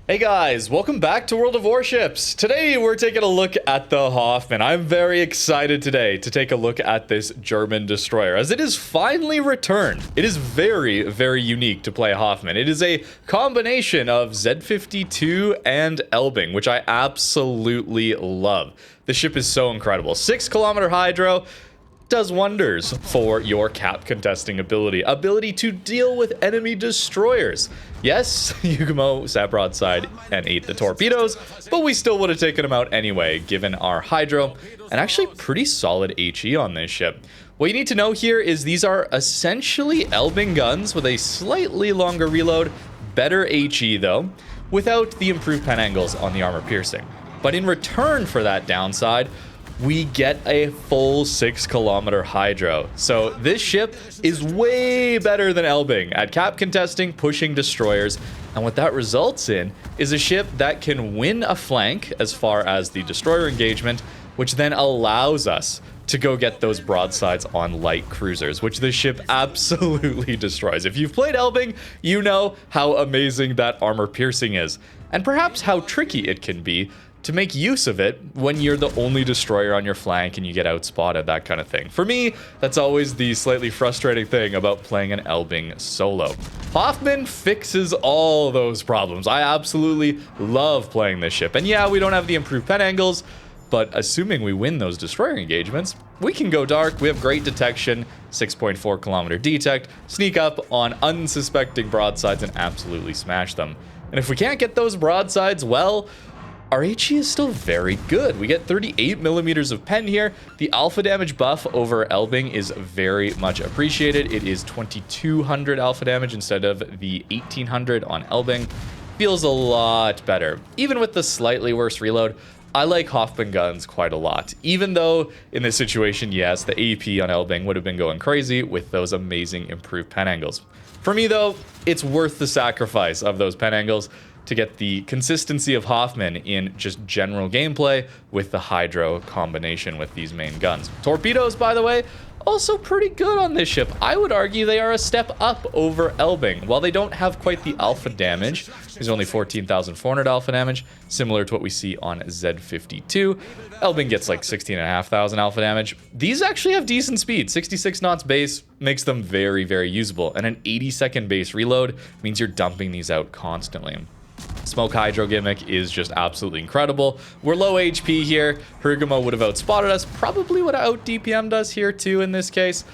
Hey guys, welcome back to World of Warships. Today we're taking a look at the Hoffmann. I'm very excited today to take a look at this German destroyer as it is finally returned. It is very, very unique to play Hoffmann. It is a combination of Z52 and Elbing, which I absolutely love. The ship is so incredible. 6-kilometer hydro. Does wonders for your cap contesting ability to deal with enemy destroyers. Yes, Yugumo sat broadside and ate the torpedoes, but we still would have taken them out anyway, given our hydro, and actually pretty solid HE on this ship. What you need to know here is these are essentially Elbing guns with a slightly longer reload, better HE though, without the improved pen angles on the armor piercing. But in return for that downside, we get a full 6-kilometer hydro. So this ship is way better than Elbing at cap contesting, pushing destroyers. And what that results in is a ship that can win a flank as far as the destroyer engagement, which then allows us to go get those broadsides on light cruisers, which this ship absolutely destroys. If you've played Elbing, you know how amazing that armor piercing is, and perhaps how tricky it can be to make use of it when you're the only destroyer on your flank and you get outspotted, that kind of thing. For me, that's always the slightly frustrating thing about playing an Elbing solo. Hoffmann fixes all those problems. I absolutely love playing this ship. And yeah, we don't have the improved pen angles, but assuming we win those destroyer engagements, we can go dark. We have great detection, 6.4 kilometer detect, sneak up on unsuspecting broadsides and absolutely smash them. And if we can't get those broadsides, well, our HE is still very good. We get 38 millimeters of pen here. The alpha damage buff over Elbing is very much appreciated. It is 2200 alpha damage instead of the 1800 on Elbing. Feels a lot better. Even with the slightly worse reload, I like Hoffmann guns quite a lot. Even though in this situation, yes, the AP on Elbing would have been going crazy with those amazing improved pen angles. For me though, it's worth the sacrifice of those pen angles to get the consistency of Hoffmann in just general gameplay with the hydro combination with these main guns. Torpedoes, by the way, also pretty good on this ship. I would argue they are a step up over Elbing. While they don't have quite the alpha damage, there's only 14,400 alpha damage, similar to what we see on Z52. Elbing gets like 16,500 alpha damage. These actually have decent speed. 66 knots base makes them very, very usable. And an 80-second base reload means you're dumping these out constantly. Smoke Hydro gimmick is just absolutely incredible. We're low HP here. Hirugamo would have outspotted us. Probably would have out DPM'd us here too in this case.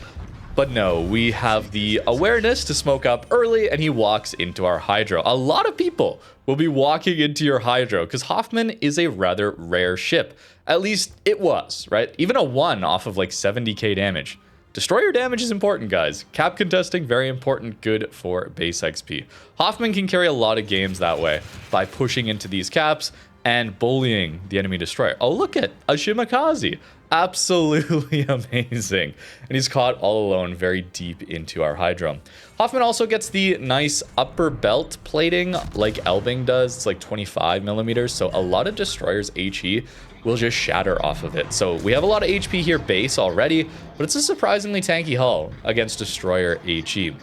But no, we have the awareness to smoke up early and he walks into our Hydro. A lot of people will be walking into your Hydro because Hoffmann is a rather rare ship. At least it was, right? Even a 1 off of like 70k damage. Destroyer damage is important, guys. Cap contesting, very important, good for base XP. Hoffmann can carry a lot of games that way by pushing into these caps and bullying the enemy destroyer. Oh, look at a Shimakaze. Absolutely amazing. And he's caught all alone very deep into our Hydro. Hoffmann also gets the nice upper belt plating like Elbing does. It's like 25 millimeters. So a lot of destroyers HE will just shatter off of it. So we have a lot of HP here base already, but it's a surprisingly tanky hull against destroyer HE.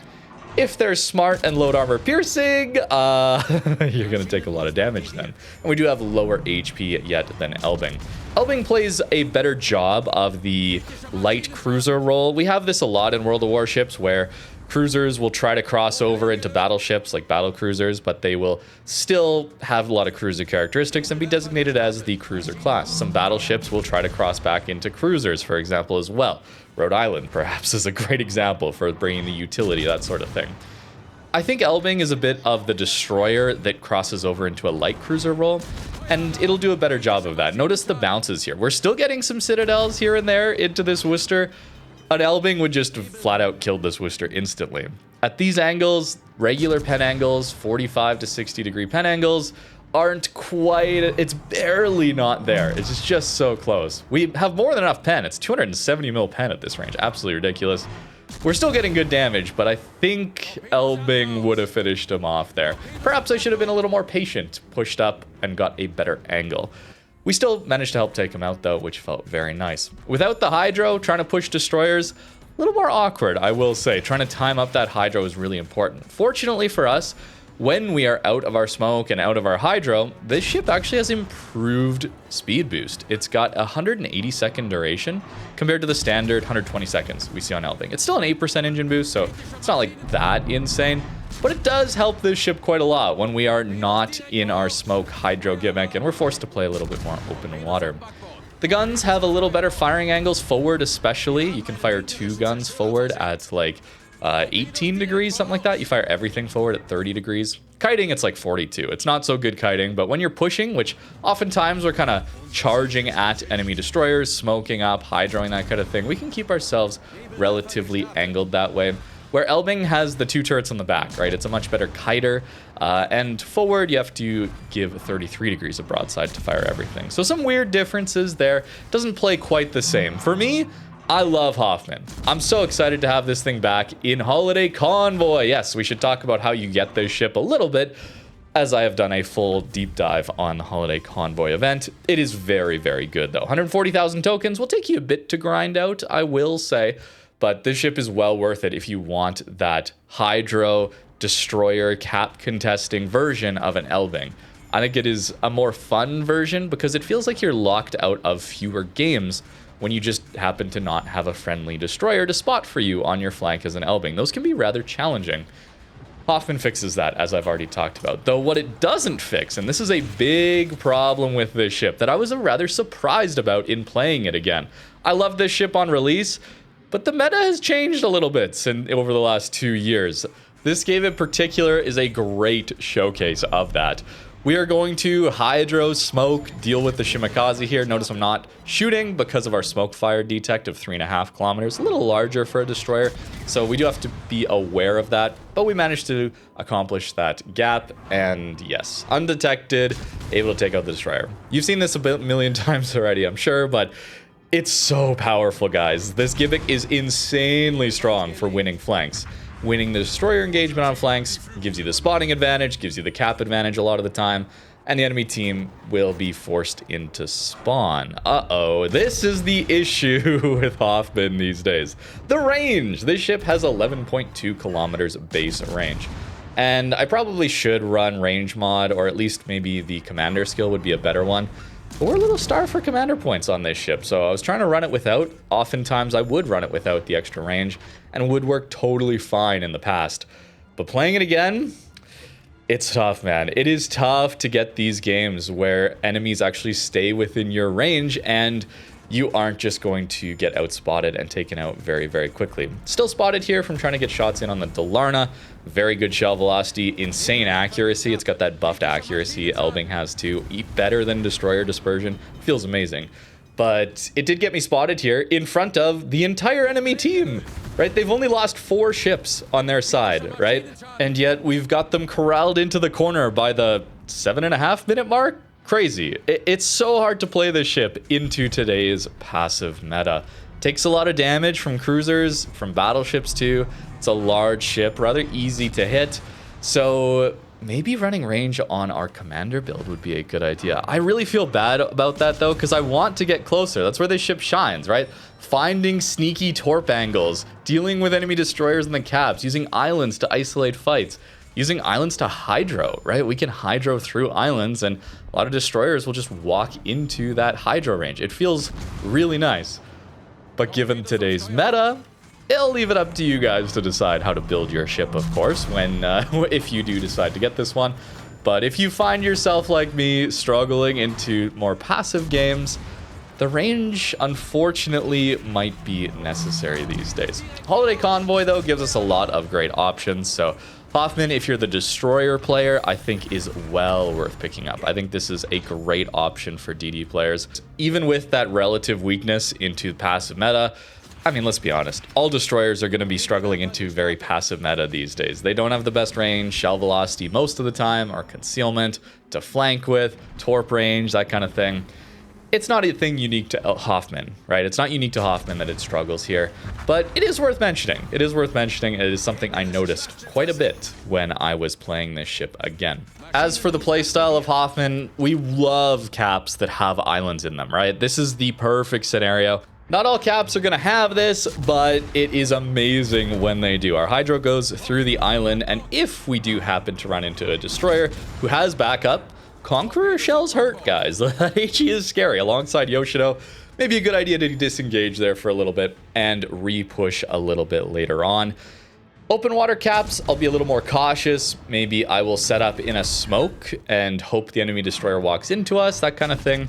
If they're smart and load armor piercing, you're going to take a lot of damage then. And we do have lower HP yet than Elbing. Elbing plays a better job of the light cruiser role. We have this a lot in World of Warships where cruisers will try to cross over into battleships like battle cruisers, but they will still have a lot of cruiser characteristics and be designated as the cruiser class. Some battleships will try to cross back into cruisers, for example, as well. Rhode Island, perhaps, is a great example for bringing the utility, that sort of thing. I think Elbing is a bit of the destroyer that crosses over into a light cruiser role, and it'll do a better job of that. Notice the bounces here. We're still getting some citadels here and there into this Worcester. An Elbing would just flat out kill this Worcester instantly. At these angles, regular pen angles, 45 to 60 degree pen angles, aren't quite, it's barely not there. It's just so close. We have more than enough pen. It's 270 mil pen at this range. Absolutely ridiculous. We're still getting good damage, but I think Elbing would have finished him off there. Perhaps I should have been a little more patient, pushed up, and got a better angle. We still managed to help take him out though, which felt very nice. Without the Hydro, trying to push destroyers, a little more awkward, I will say. Trying to time up that Hydro is really important. Fortunately for us, when we are out of our smoke and out of our hydro, this ship actually has improved speed boost. It's got a 180-second duration compared to the standard 120 seconds we see on Elbing. It's still an 8% engine boost, so it's not like that insane, but it does help this ship quite a lot when we are not in our smoke hydro gimmick and we're forced to play a little bit more open water. The guns have a little better firing angles forward, especially. You can fire 2 guns forward at like 18 degrees, something like that. You fire everything forward at 30 degrees. Kiting, it's like 42. It's not so good kiting, but when you're pushing, which oftentimes we're kind of charging at enemy destroyers, smoking up, hydroing, that kind of thing, we can keep ourselves relatively angled that way. Where Elbing has the 2 turrets on the back, right? It's a much better kiter. And forward, you have to give 33 degrees of broadside to fire everything. So some weird differences there. Doesn't play quite the same. For me, I love Hoffmann. I'm so excited to have this thing back in Holiday Convoy. Yes, we should talk about how you get this ship a little bit, as I have done a full deep dive on the Holiday Convoy event. It is very, very good, though. 140,000 tokens will take you a bit to grind out, I will say. But this ship is well worth it if you want that hydro destroyer cap contesting version of an Elbing. I think it is a more fun version because it feels like you're locked out of fewer games when you just happen to not have a friendly destroyer to spot for you on your flank as an Elbing. Those can be rather challenging. Hoffmann fixes that, as I've already talked about. Though what it doesn't fix, and this is a big problem with this ship that I was rather surprised about in playing it again. I love this ship on release, but the meta has changed a little bit over the last 2 years. This game in particular is a great showcase of that. We are going to hydro, smoke, deal with the Shimakaze here. Notice I'm not shooting because of our smoke fire detect of 3.5 kilometers. A little larger for a destroyer, so we do have to be aware of that. But we managed to accomplish that gap, and yes, undetected, able to take out the destroyer. You've seen this a million times already, I'm sure, but it's so powerful, guys. This gimmick is insanely strong for winning flanks. Winning the destroyer engagement on flanks gives you the spotting advantage, gives you the cap advantage a lot of the time, and the enemy team will be forced into spawn. Uh-oh, this is the issue with Hoffmann these days. The range. This ship has 11.2 kilometers base range. And I probably should run range mod, or at least maybe the commander skill would be a better one. But we're a little starved for commander points on this ship, so I was trying to run it without. Oftentimes I would run it without the extra range, and would work totally fine in the past. But playing it again, it's tough, man. It is tough to get these games where enemies actually stay within your range, and you aren't just going to get outspotted and taken out very, very quickly. Still spotted here from trying to get shots in on the Dalarna. Very good shell velocity, insane accuracy. It's got that buffed accuracy Elbing has too. Better than destroyer dispersion. Feels amazing. But it did get me spotted here in front of the entire enemy team, right? They've only lost 4 ships on their side, right? And yet we've got them corralled into the corner by the 7.5-minute mark. Crazy. It's so hard to play this ship into today's passive meta. Takes a lot of damage from cruisers, from battleships too. It's a large ship, rather easy to hit. So maybe running range on our commander build would be a good idea. I really feel bad about that though, because I want to get closer. That's where this ship shines, right? Finding sneaky torp angles, dealing with enemy destroyers in the caps, using islands to isolate fights. Using islands to hydro, right? We can hydro through islands, and a lot of destroyers will just walk into that hydro range. It feels really nice. But given today's meta, I'll leave it up to you guys to decide how to build your ship, of course, when if you do decide to get this one. But if you find yourself like me, struggling into more passive games, the range, unfortunately, might be necessary these days. Holiday Convoy, though, gives us a lot of great options, so Hoffmann, if you're the destroyer player, I think is well worth picking up. I think this is a great option for DD players. Even with that relative weakness into passive meta, I mean, let's be honest, all destroyers are going to be struggling into very passive meta these days. They don't have the best range, shell velocity most of the time, or concealment to flank with, torp range, that kind of thing. It's not a thing unique to Hoffmann, right? It's not unique to Hoffmann that it struggles here, but it is worth mentioning. It is worth mentioning. It is something I noticed quite a bit when I was playing this ship again. As for the playstyle of Hoffmann, we love caps that have islands in them, right? This is the perfect scenario. Not all caps are going to have this, but it is amazing when they do. Our Hydro goes through the island, and if we do happen to run into a destroyer who has backup, Conqueror shells hurt, guys. HE is scary. Alongside Yoshido, maybe a good idea to disengage there for a little bit and re-push a little bit later on. Open water caps, I'll be a little more cautious. Maybe I will set up in a smoke and hope the enemy destroyer walks into us, that kind of thing.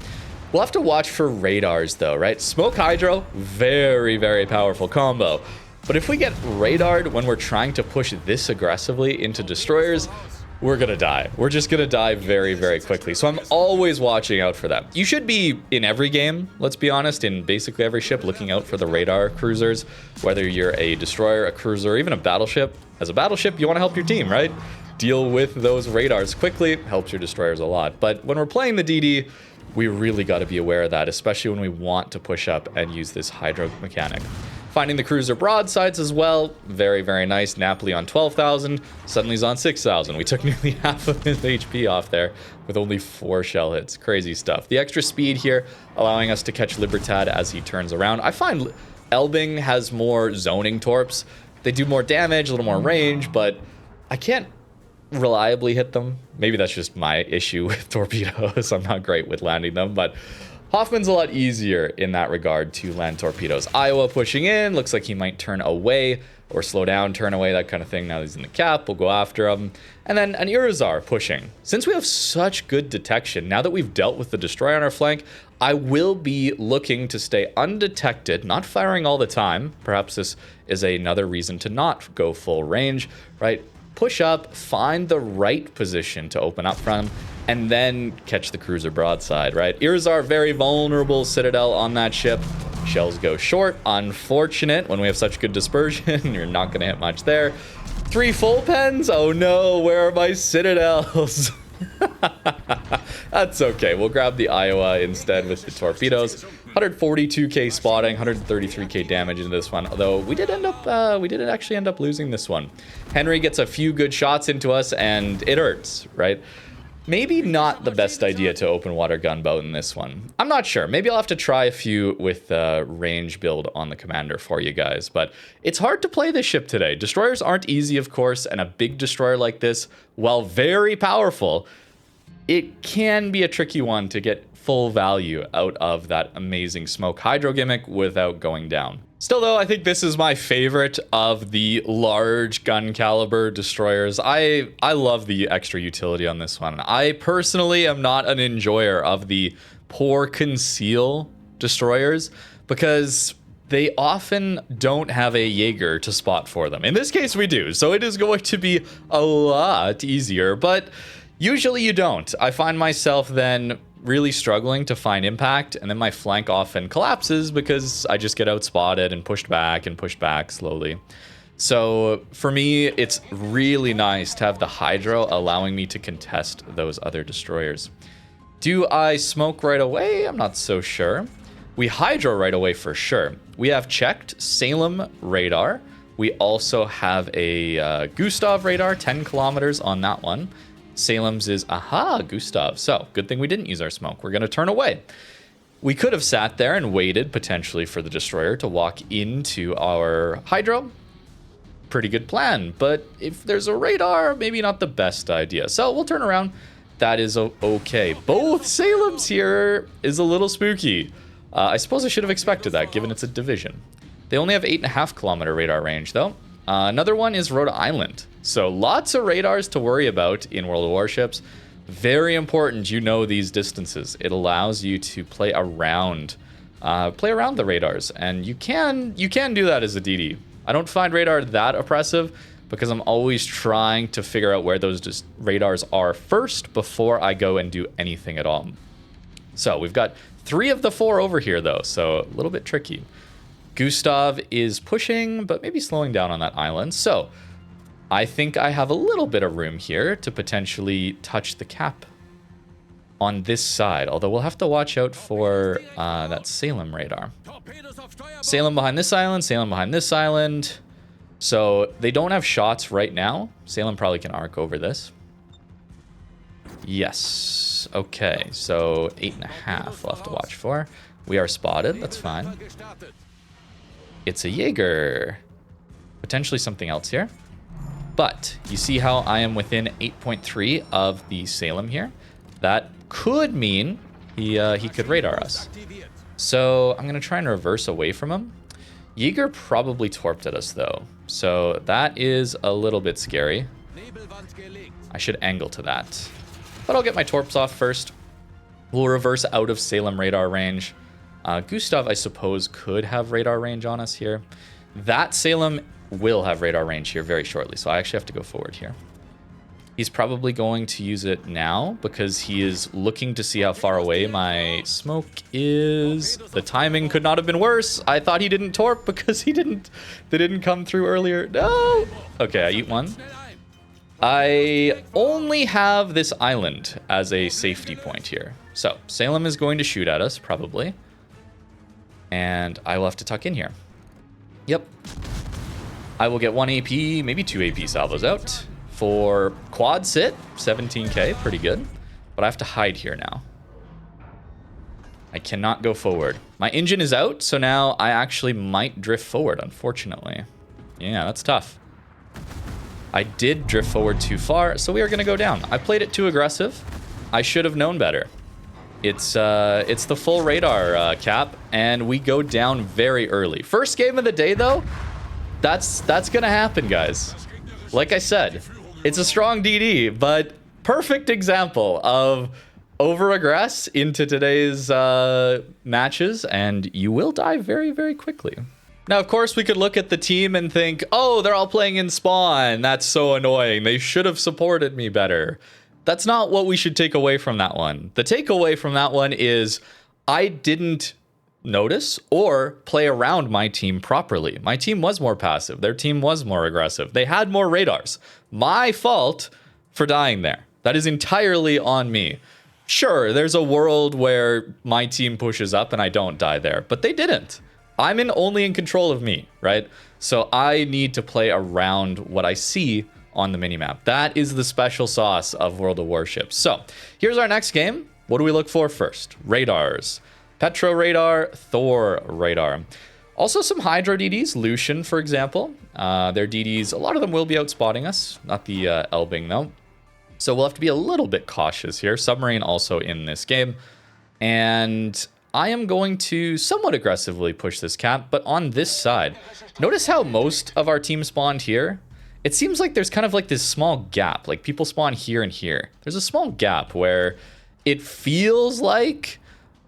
We'll have to watch for radars though, right? Smoke Hydro, very, very powerful combo. But if we get radared when we're trying to push this aggressively into destroyers, we're gonna die. We're just gonna die very, very quickly. So I'm always watching out for that. You should be in every game, let's be honest, in basically every ship, looking out for the radar cruisers, whether you're a destroyer, a cruiser, or even a battleship. As a battleship, you wanna help your team, right? Deal with those radars quickly, helps your destroyers a lot. But when we're playing the DD, we really got to be aware of that, especially when we want to push up and use this Hydro mechanic. Finding the cruiser broadsides as well, very, very nice. Napoli on 12,000, suddenly he's on 6,000. We took nearly half of his HP off there with only 4 shell hits. Crazy stuff. The extra speed here, allowing us to catch Libertad as he turns around. I find Elbing has more zoning torps. They do more damage, a little more range, but I can't reliably hit them. Maybe that's just my issue with torpedoes. I'm not great with landing them, but Hoffmann's a lot easier in that regard to land torpedoes. Iowa pushing in, looks like he might turn away or slow down, turn away, that kind of thing. Now he's in the cap, we'll go after him. And then an Irizar pushing. Since we have such good detection, now that we've dealt with the destroyer on our flank, I will be looking to stay undetected, not firing all the time. Perhaps this is another reason to not go full range, right? Push up, find the right position to open up from, and then catch the cruiser broadside, right? Irizar, very vulnerable Citadel on that ship. Shells go short. Unfortunate. When we have such good dispersion, you're not going to hit much there. 3 full pens? Oh no, where are my Citadels? That's okay. We'll grab the Iowa instead with the torpedoes. 142k spotting, 133k damage in this one. Although we did actually end up losing this one. Henry gets a few good shots into us, and it hurts, right? Maybe not the best idea to open water gunboat in this one. I'm not sure. Maybe I'll have to try a few with the range build on the commander for you guys. But it's hard to play this ship today. Destroyers aren't easy, of course, and a big destroyer like this, while very powerful, it can be a tricky one to get full value out of that amazing smoke hydro gimmick without going down. Still though, I think this is my favorite of the large gun caliber destroyers. I love the extra utility on this one. I personally am not an enjoyer of the poor conceal destroyers because they often don't have a Jaeger to spot for them. In this case we do, so it is going to be a lot easier, but usually you don't. I find myself then really struggling to find impact, and then my flank often collapses because I just get outspotted and pushed back slowly. So for me, it's really nice to have the Hydro allowing me to contest those other destroyers. Do I smoke right away? I'm not so sure. We Hydro right away for sure. We have checked Salem radar. We also have a Gustav radar, 10 kilometers on that one. Salem's is, aha, Gustav. So, good thing we didn't use our smoke. We're going to turn away. We could have sat there and waited potentially for the destroyer to walk into our Hydro. Pretty good plan, but if there's a radar, maybe not the best idea. So, we'll turn around. That is okay. Both Salem's here is a little spooky. I suppose I should have expected that, given it's a division. They only have 8.5 kilometer radar range, though. Another one is Rhode Island. So lots of radars to worry about in World of Warships. Very important you know these distances. It allows you to play around the radars. And you can do that as a DD. I don't find radar that oppressive because I'm always trying to figure out where those radars are first before I go and do anything at all. So we've got 3 of the 4 over here though, so a little bit tricky. Gustav is pushing, but maybe slowing down on that island. So I think I have a little bit of room here to potentially touch the cap on this side. Although we'll have to watch out for that Salem radar. Salem behind this island, Salem behind this island. So they don't have shots right now. Salem probably can arc over this. Yes. Okay, so 8.5 we'll have to watch for. We are spotted. That's fine. It's a Jaeger. Potentially something else here. But you see how I am within 8.3 of the Salem here? That could mean he could radar us. So I'm going to try and reverse away from him. Jaeger probably torped at us, though. So that is a little bit scary. I should angle to that. But I'll get my torps off first. We'll reverse out of Salem radar range. Gustav, I suppose, could have radar range on us here. That Salem will have radar range here very shortly, so I actually have to go forward here. He's probably going to use it now because he is looking to see how far away my smoke is. The timing could not have been worse. I thought he didn't torp because they didn't come through earlier. No! Okay, I eat one. I only have this island as a safety point here. So, Salem is going to shoot at us, probably. And I will have to tuck in here. Yep. I will get 1 AP, maybe 2 AP salvos out. For quad sit, 17k, pretty good. But I have to hide here now. I cannot go forward. My engine is out, so now I actually might drift forward, unfortunately. Yeah, that's tough. I did drift forward too far, so we are going to go down. I played it too aggressive. I should have known better. It's the full radar cap, and we go down very early. First game of the day, though, that's going to happen, guys. Like I said, it's a strong DD, but perfect example of over-aggress into today's matches, and you will die very, very quickly. Now, of course, we could look at the team and think, oh, they're all playing in spawn. That's so annoying. They should have supported me better. That's not what we should take away from that one. The takeaway from that one is I didn't notice or play around my team properly. My team was more passive. Their team was more aggressive. They had more radars. My fault for dying there. That is entirely on me. Sure, there's a world where my team pushes up and I don't die there, but they didn't. I'm only in control of me, right? So I need to play around what I see on the minimap. That is the special sauce of World of Warships. So here's our next game. What do we look for first? Radars. Petro radar, Thor radar. Also some Hydro DDs, Lucian, for example. Their DDs, a lot of them will be outspotting us, not the Elbing though. So we'll have to be a little bit cautious here. Submarine also in this game. And I am going to somewhat aggressively push this cap, but on this side. Notice how most of our team spawned here? It seems like there's kind of like this small gap. Like people spawn here and here. There's a small gap where it feels like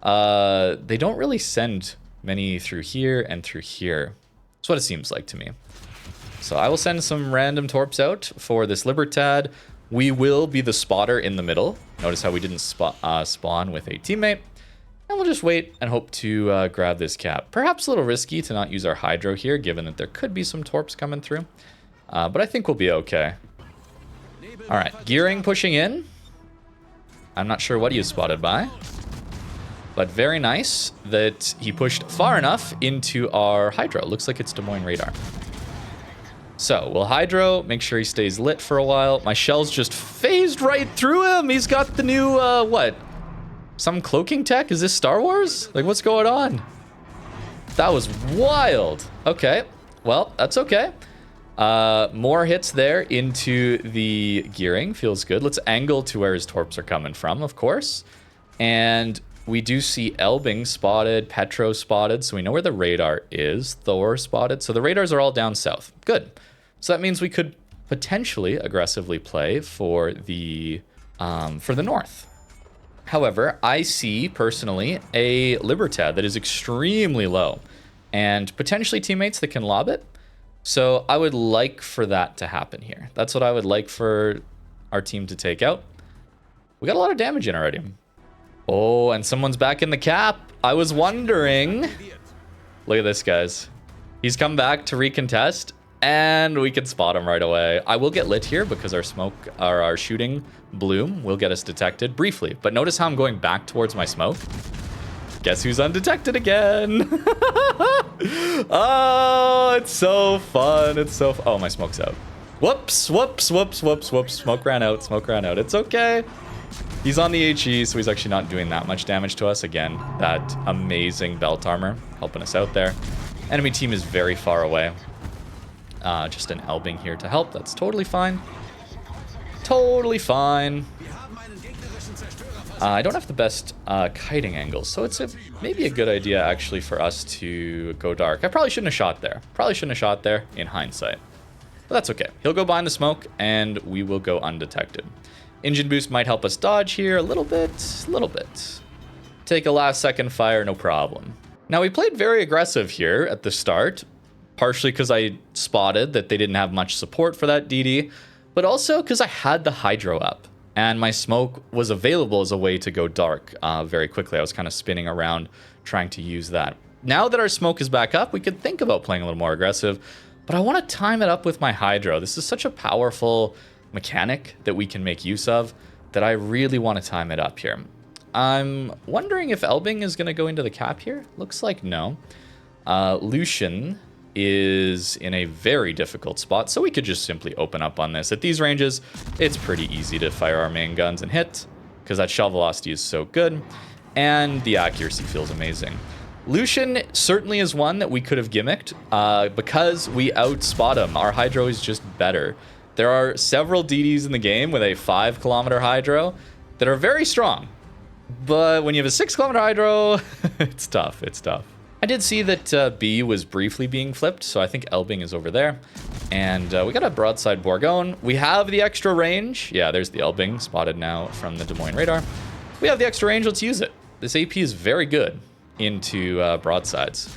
they don't really send many through here and through here. That's what it seems like to me. So I will send some random torps out for this Libertad. We will be the spotter in the middle. Notice how we didn't spawn with a teammate. And we'll just wait and hope to grab this cap. Perhaps a little risky to not use our Hydro here, given that there could be some torps coming through. But I think we'll be okay. All right, gearing pushing in. I'm not sure what he is spotted by. But very nice that he pushed far enough into our Hydro. Looks like it's Des Moines radar. So we'll Hydro, make sure he stays lit for a while. My shells just phased right through him. He's got the new, what? Some cloaking tech? Is this Star Wars? Like, what's going on? That was wild. Okay, well, that's okay. More hits there into the gearing. Feels good. Let's angle to where his torps are coming from, of course. And we do see Elbing spotted, Petro spotted, so we know where the radar is. Thor spotted. So the radars are all down south. Good. So that means we could potentially aggressively play for the north. However, I see personally a Libertad that is extremely low and potentially teammates that can lob it. So I would like for that to happen here. That's what I would like for our team to take out. We got a lot of damage in already. Oh, and someone's back in the cap. I was wondering. Look at this, guys. He's come back to recontest, and we can spot him right away. I will get lit here because our smoke, or our shooting bloom will get us detected briefly. But notice how I'm going back towards my smoke. Guess who's undetected again? Oh, it's so fun. It's so oh, my smoke's out. Whoops, whoops, whoops, whoops, whoops. Smoke ran out, smoke ran out. It's okay. He's on the HE, so he's actually not doing that much damage to us. Again, that amazing belt armor helping us out there. Enemy team is very far away. Just an Elbing here to help. That's totally fine. Totally fine. I don't have the best kiting angles, so it's maybe a good idea actually for us to go dark. I probably shouldn't have shot there. Probably shouldn't have shot there in hindsight. But that's okay. He'll go behind the smoke, and we will go undetected. Engine boost might help us dodge here a little bit. Take a last second fire, no problem. Now, we played very aggressive here at the start, partially because I spotted that they didn't have much support for that DD, but also because I had the Hydro up. And my smoke was available as a way to go dark very quickly. I was kind of spinning around trying to use that. Now that our smoke is back up, we could think about playing a little more aggressive, but I want to time it up with my Hydro. This is such a powerful mechanic that we can make use of that I really want to time it up here. I'm wondering if Elbing is going to go into the cap here. Looks like no. Lucian is in a very difficult spot, so we could just simply open up on this. At these ranges, it's pretty easy to fire our main guns and hit, because that shell velocity is so good, and the accuracy feels amazing. Lucian certainly is one that we could have gimmicked, because we outspot him. Our Hydro is just better. There are several DDs in the game with a 5-kilometer Hydro that are very strong, but when you have a 6-kilometer Hydro, it's tough, I did see that B was briefly being flipped, so I think Elbing is over there. And we got a broadside Bourgogne. We have the extra range. Yeah, there's the Elbing spotted now from the Des Moines radar. We have the extra range, let's use it. This AP is very good into broadsides.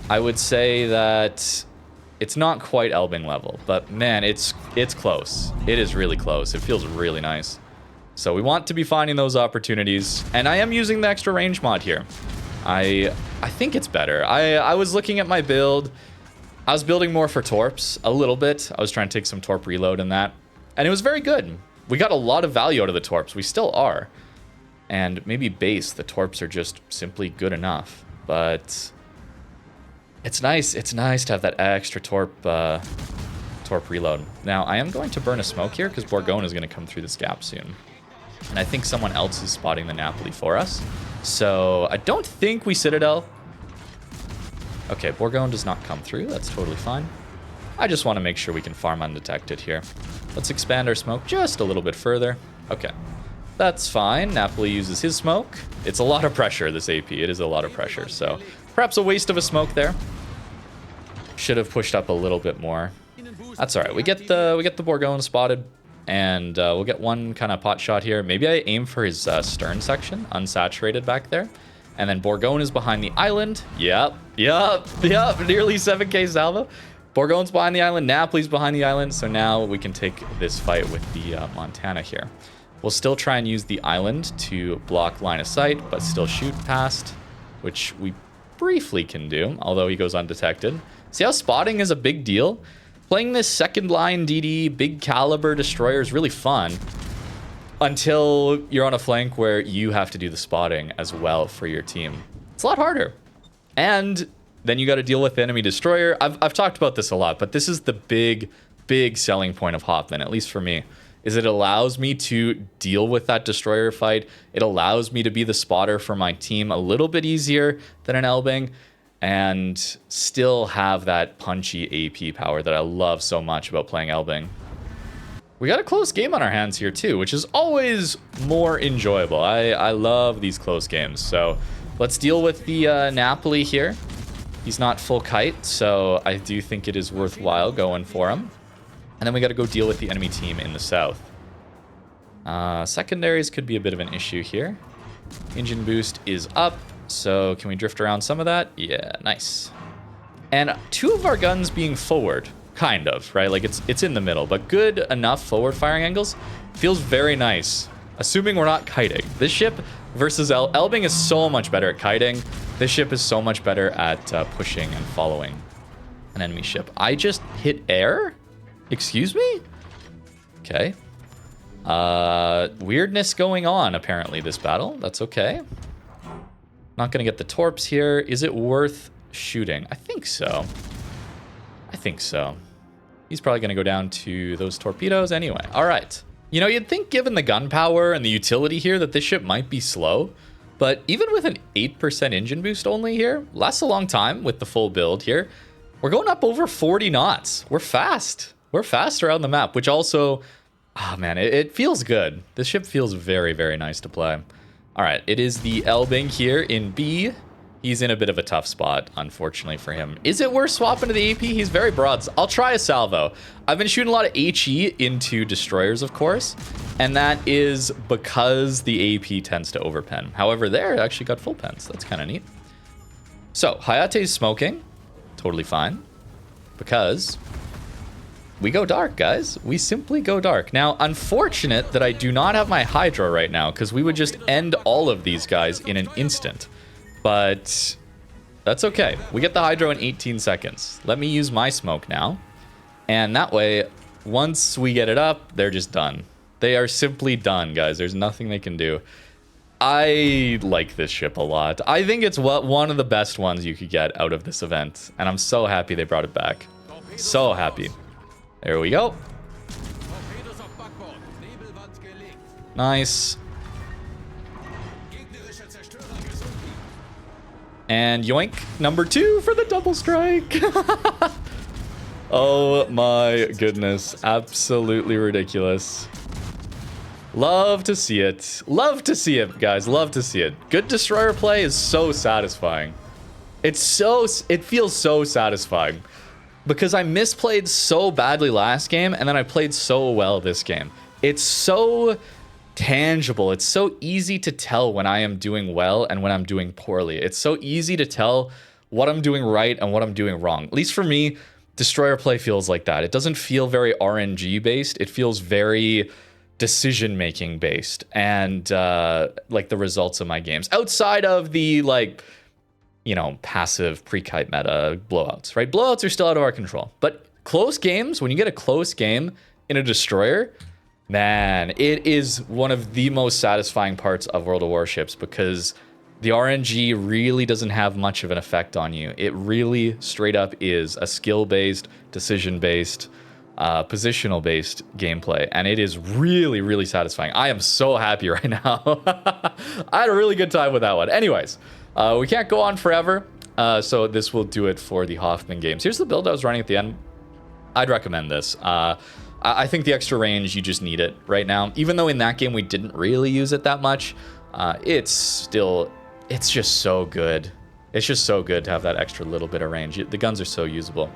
I would say that it's not quite Elbing level, but man, it's close. It is really close. It feels really nice. So we want to be finding those opportunities, and I am using the extra range mod here. I think it's better. I was looking at my build. I was building more for torps a little bit. I was trying to take some torp reload in that, and it was very good. We got a lot of value out of the torps. We still are. And maybe base, the torps are just simply good enough. But it's nice. It's nice to have that extra torp reload. Now, I am going to burn a smoke here because Bourgogne is going to come through this gap soon. And I think someone else is spotting the Napoli for us. So I don't think we Citadel. Okay, Bourgogne does not come through. That's totally fine. I just want to make sure we can farm undetected here. Let's expand our smoke just a little bit further. Okay, that's fine. Napoli uses his smoke. It's a lot of pressure, this AP. It is a lot of pressure. So perhaps a waste of a smoke there. Should have pushed up a little bit more. That's all right. We get the Bourgogne spotted. And we'll get one kind of pot shot here. Maybe I aim for his stern section, unsaturated back there. And then Bourgogne is behind the island. Yep. Nearly 7k salvo. Bourgogne's behind the island. Napoli's behind the island. So now we can take this fight with the Montana here. We'll still try and use the island to block line of sight, but still shoot past, which we briefly can do, although he goes undetected. See how spotting is a big deal? Playing this second line DD, big caliber destroyer is really fun until you're on a flank where you have to do the spotting as well for your team. It's a lot harder. And then you got to deal with the enemy destroyer. I've talked about this a lot, but this is the big selling point of Hoffmann, at least for me, is it allows me to deal with that destroyer fight. It allows me to be the spotter for my team a little bit easier than an Elbing, and still have that punchy AP power that I love so much about playing Elbing. We got a close game on our hands here too, which is always more enjoyable. I love these close games. So let's deal with the Napoli here. He's not full kite, so I do think it is worthwhile going for him. And then we got to go deal with the enemy team in the south. Secondaries could be a bit of an issue here. Engine boost is up. So can we drift around some of that? Yeah, nice. And two of our guns being forward, kind of, right? Like it's in the middle, but good enough forward firing angles. Feels very nice, assuming we're not kiting. This ship versus Elbing is so much better at kiting. This ship is so much better at pushing and following an enemy ship. I just hit air? Excuse me? Okay. Weirdness going on, apparently, this battle. That's okay. Not going to get the torps here. Is it worth shooting? I think so. He's probably going to go down to those torpedoes anyway. All right. You know, you'd think given the gunpowder and the utility here that this ship might be slow, but even with an 8% engine boost only here, lasts a long time with the full build here. We're going up over 40 knots. We're fast. We're fast around the map, which also, oh man, it feels good. This ship feels very, very nice to play. All right, it is the Elbing here in B. He's in a bit of a tough spot, unfortunately for him. Is it worth swapping to the AP? He's very broad. I'll try a salvo. I've been shooting a lot of HE into destroyers, of course, and that is because the AP tends to overpen. However, there, it actually got full pens. That's kind of neat. So, Hayate's smoking. Totally fine. Because we go dark, guys. We simply go dark. Now, unfortunate that I do not have my Hydra right now, because we would just end all of these guys in an instant. But that's okay. We get the Hydro in 18 seconds. Let me use my smoke now. And that way, once we get it up, they're just done. They are simply done, guys. There's nothing they can do. I like this ship a lot. I think it's one of the best ones you could get out of this event. And I'm so happy they brought it back. So happy. There we go. Nice. And yoink, number 2 for the double strike. Oh my goodness. Absolutely ridiculous. Love to see it. Love to see it, guys. Love to see it. Good destroyer play is so satisfying. It feels so satisfying. Because I misplayed so badly last game, and then I played so well this game. It's so tangible. It's so easy to tell when I am doing well and when I'm doing poorly. It's so easy to tell what I'm doing right and what I'm doing wrong. At least for me, destroyer play feels like that. It doesn't feel very RNG based. It feels very decision making based and like the results of my games outside of the like, you know, passive pre-kite meta blowouts, right? Blowouts are still out of our control, but close games, when you get a close game in a destroyer, man, it is one of the most satisfying parts of World of Warships because the RNG really doesn't have much of an effect on you. It really straight up is a skill-based, decision-based, positional-based gameplay, and it is really, really satisfying. I am so happy right now. I had a really good time with that one. Anyways, we can't go on forever, so this will do it for the Hoffmann games. Here's the build I was running at the end. I'd recommend this. I think the extra range, you just need it right now. Even though in that game we didn't really use it that much, it's just so good. It's just so good to have that extra little bit of range. The guns are so usable.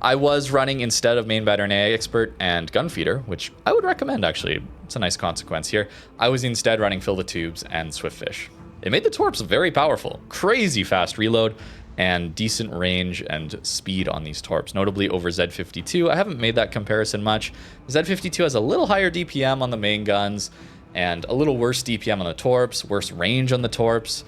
I was running instead of main battery AI expert and gun feeder, which I would recommend actually. It's a nice consequence here. I was instead running fill the tubes and swift fish. It made the torps very powerful, crazy fast reload, and decent range and speed on these torps, notably over Z52. I haven't made that comparison much. Z52 has a little higher DPM on the main guns and a little worse DPM on the torps, worse range on the torps,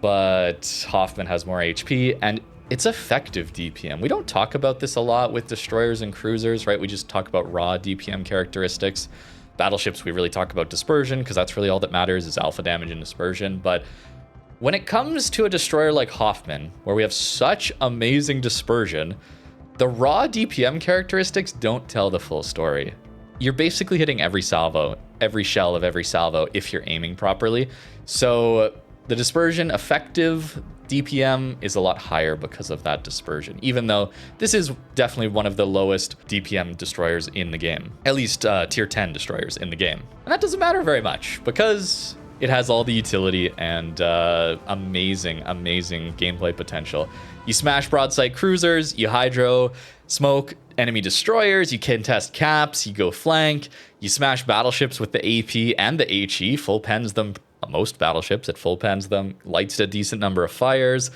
but Hoffmann has more HP and it's effective DPM. We don't talk about this a lot with destroyers and cruisers, right? We just talk about raw DPM characteristics. Battleships, we really talk about dispersion because that's really all that matters is alpha damage and dispersion, but when it comes to a destroyer like Hoffmann, where we have such amazing dispersion, the raw DPM characteristics don't tell the full story. You're basically hitting every salvo, every shell of every salvo if you're aiming properly. So the dispersion effective DPM is a lot higher because of that dispersion, even though this is definitely one of the lowest DPM destroyers in the game, at least tier 10 destroyers in the game. And that doesn't matter very much because it has all the utility and amazing gameplay potential. You smash broadside cruisers, you hydro, smoke enemy destroyers, you contest caps, you go flank, you smash battleships with the AP and the HE, full pens them, most battleships, it full pens them, lights a decent number of fires.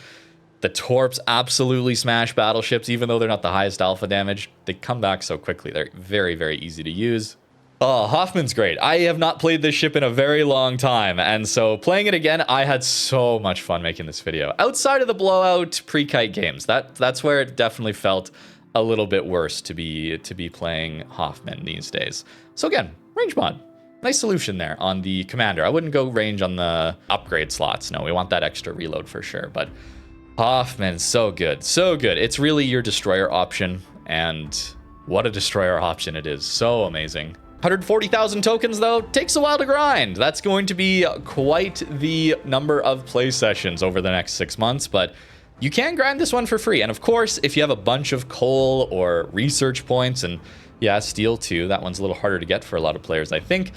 The torps absolutely smash battleships, even though they're not the highest alpha damage. They come back so quickly. They're very, very easy to use. Oh, Hoffmann's great. I have not played this ship in a very long time, and so playing it again, I had so much fun making this video. Outside of the blowout pre-kite games, that's where it definitely felt a little bit worse to be playing Hoffmann these days. So again, range mod. Nice solution there on the commander. I wouldn't go range on the upgrade slots. No, we want that extra reload for sure, but Hoffmann, so good, so good. It's really your destroyer option, and what a destroyer option it is. So amazing. 140,000 tokens, though, takes a while to grind. That's going to be quite the number of play sessions over the next 6 months, but you can grind this one for free. And of course, if you have a bunch of coal or research points, and yeah, steel too, that one's a little harder to get for a lot of players, I think,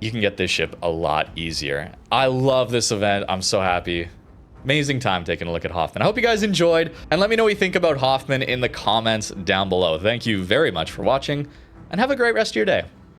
you can get this ship a lot easier. I love this event. I'm so happy. Amazing time taking a look at Hoffmann. I hope you guys enjoyed, and let me know what you think about Hoffmann in the comments down below. Thank you very much for watching, and have a great rest of your day.